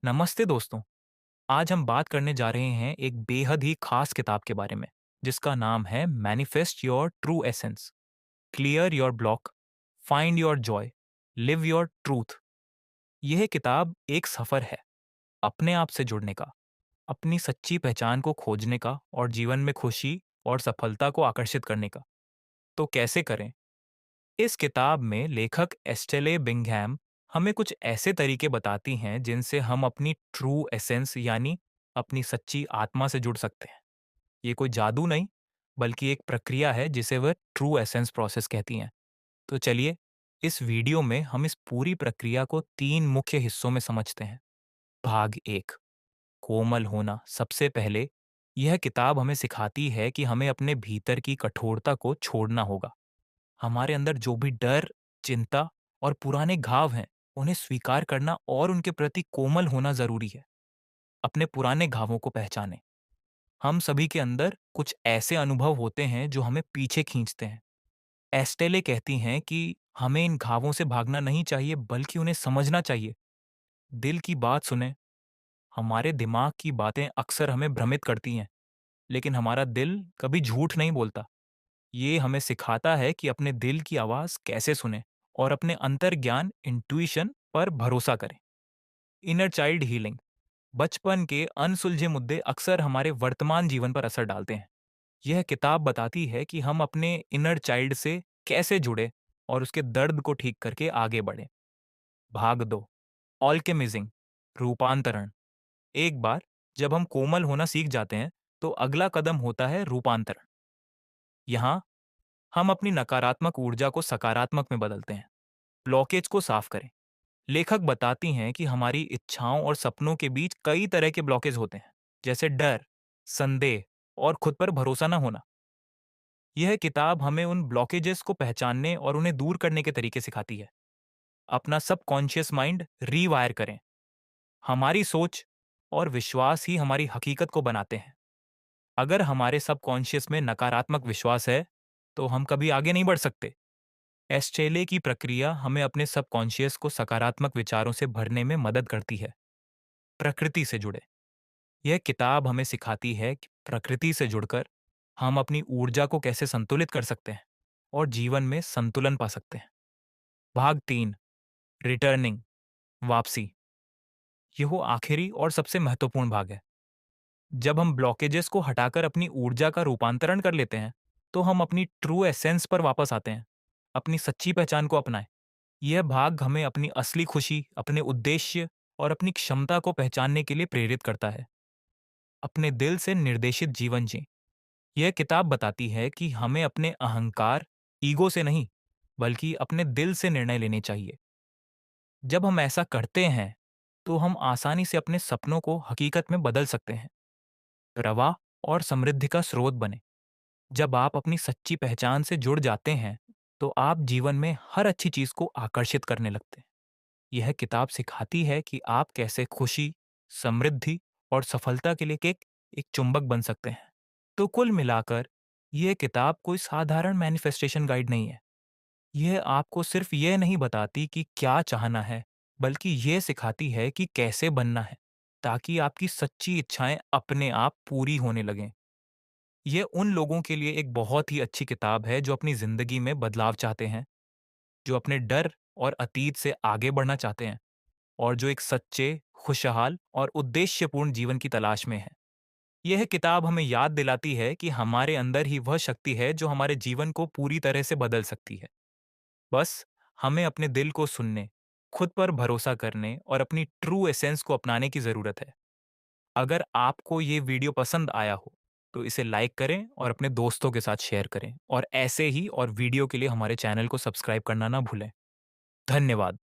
नमस्ते दोस्तों। आज हम बात करने जा रहे हैं एक बेहद ही खास किताब के बारे में, जिसका नाम है manifest your true essence, clear your block, find your Joy, live your truth. यह किताब एक सफर है अपने आप से जुड़ने का, अपनी सच्ची पहचान को खोजने का और जीवन में खुशी और सफलता को आकर्षित करने का। तो कैसे करें? इस किताब में लेखक एस्टेले बिंघम हमें कुछ ऐसे तरीके बताती हैं जिनसे हम अपनी ट्रू एसेंस यानी अपनी सच्ची आत्मा से जुड़ सकते हैं। ये कोई जादू नहीं, बल्कि एक प्रक्रिया है जिसे वह ट्रू एसेंस प्रोसेस कहती हैं। तो चलिए, इस वीडियो में हम इस पूरी प्रक्रिया को 3 मुख्य हिस्सों में समझते हैं। भाग 1, कोमल होना। सबसे पहले, यह किताब हमें सिखाती है कि हमें अपने भीतर की कठोरता को छोड़ना होगा। हमारे अंदर जो भी डर, चिंता और पुराने घाव हैं, उन्हें स्वीकार करना और उनके प्रति कोमल होना ज़रूरी है। अपने पुराने घावों को पहचानें। हम सभी के अंदर कुछ ऐसे अनुभव होते हैं जो हमें पीछे खींचते हैं। एस्टेले कहती हैं कि हमें इन घावों से भागना नहीं चाहिए, बल्कि उन्हें समझना चाहिए। दिल की बात सुनें। हमारे दिमाग की बातें अक्सर हमें भ्रमित करती हैं, लेकिन हमारा दिल कभी झूठ नहीं बोलता। ये हमें सिखाता है कि अपने दिल की आवाज़ कैसे सुनें और अपने अंतर्ज्ञान इंट्यूइशन पर भरोसा करें। Inner child healing. बचपन के अनसुलझे मुद्दे अक्सर हमारे वर्तमान जीवन पर असर डालते हैं। यह किताब बताती है कि हम अपने इनर चाइल्ड से कैसे जुड़े और उसके दर्द को ठीक करके आगे बढ़ें। भाग 2, ऑल्केमिजिंग, रूपांतरण। एक बार जब हम कोमल होना सीख जाते हैं, तो अगला कदम होता है रूपांतरण। यहाँ हम अपनी नकारात्मक ऊर्जा को सकारात्मक में बदलते हैं, ब्लॉकेज को साफ करें। लेखक बताती हैं कि हमारी इच्छाओं और सपनों के बीच कई तरह के ब्लॉकेज होते हैं, जैसे डर, संदेह और खुद पर भरोसा न होना। यह किताब हमें उन ब्लॉकेजेस को पहचानने और उन्हें दूर करने के तरीके सिखाती है। अपना सबकॉन्शियस माइंड रीवायर करें। हमारी सोच और विश्वास ही हमारी हकीकत को बनाते हैं। अगर हमारे सबकॉन्शियस में नकारात्मक विश्वास है, तो हम कभी आगे नहीं बढ़ सकते। एस्ट्रेले की प्रक्रिया हमें अपने सबकॉन्शियस को सकारात्मक विचारों से भरने में मदद करती है। प्रकृति से जुड़े। यह किताब हमें सिखाती है कि प्रकृति से जुड़कर हम अपनी ऊर्जा को कैसे संतुलित कर सकते हैं और जीवन में संतुलन पा सकते हैं। भाग 3, रिटर्निंग, वापसी। यह आखिरी और सबसे महत्वपूर्ण भाग है। जब हम ब्लॉकेजेस को हटाकर अपनी ऊर्जा का रूपांतरण कर लेते हैं, तो हम अपनी ट्रू एसेंस पर वापस आते हैं, अपनी सच्ची पहचान को अपनाएं। यह भाग हमें अपनी असली खुशी, अपने उद्देश्य और अपनी क्षमता को पहचानने के लिए प्रेरित करता है। अपने दिल से निर्देशित जीवन जिएं। यह किताब बताती है कि हमें अपने अहंकार, ईगो से नहीं, बल्कि अपने दिल से निर्णय लेने चाहिए। जब हम ऐसा करते हैं, तो हम आसानी से अपने सपनों को हकीकत में बदल सकते हैं। प्रवाह और समृद्धि का स्रोत बने। जब आप अपनी सच्ची पहचान से जुड़ जाते हैं, तो आप जीवन में हर अच्छी चीज को आकर्षित करने लगते हैं। यह किताब सिखाती है कि आप कैसे खुशी, समृद्धि और सफलता के लिए एक चुंबक बन सकते हैं। तो कुल मिलाकर, यह किताब कोई साधारण मैनिफेस्टेशन गाइड नहीं है। यह आपको सिर्फ यह नहीं बताती कि क्या चाहना है, बल्कि यह सिखाती है कि कैसे बनना है, ताकि आपकी सच्ची इच्छाएं अपने आप पूरी होने लगें। यह उन लोगों के लिए एक बहुत ही अच्छी किताब है जो अपनी जिंदगी में बदलाव चाहते हैं, जो अपने डर और अतीत से आगे बढ़ना चाहते हैं और जो एक सच्चे, खुशहाल और उद्देश्यपूर्ण जीवन की तलाश में है। यह किताब हमें याद दिलाती है कि हमारे अंदर ही वह शक्ति है जो हमारे जीवन को पूरी तरह से बदल सकती है। बस हमें अपने दिल को सुनने, खुद पर भरोसा करने और अपनी ट्रू एसेंस को अपनाने की ज़रूरत है। अगर आपको ये वीडियो पसंद आया हो, तो इसे लाइक करें और अपने दोस्तों के साथ शेयर करें और ऐसे ही और वीडियो के लिए हमारे चैनल को सब्सक्राइब करना ना भूलें। धन्यवाद।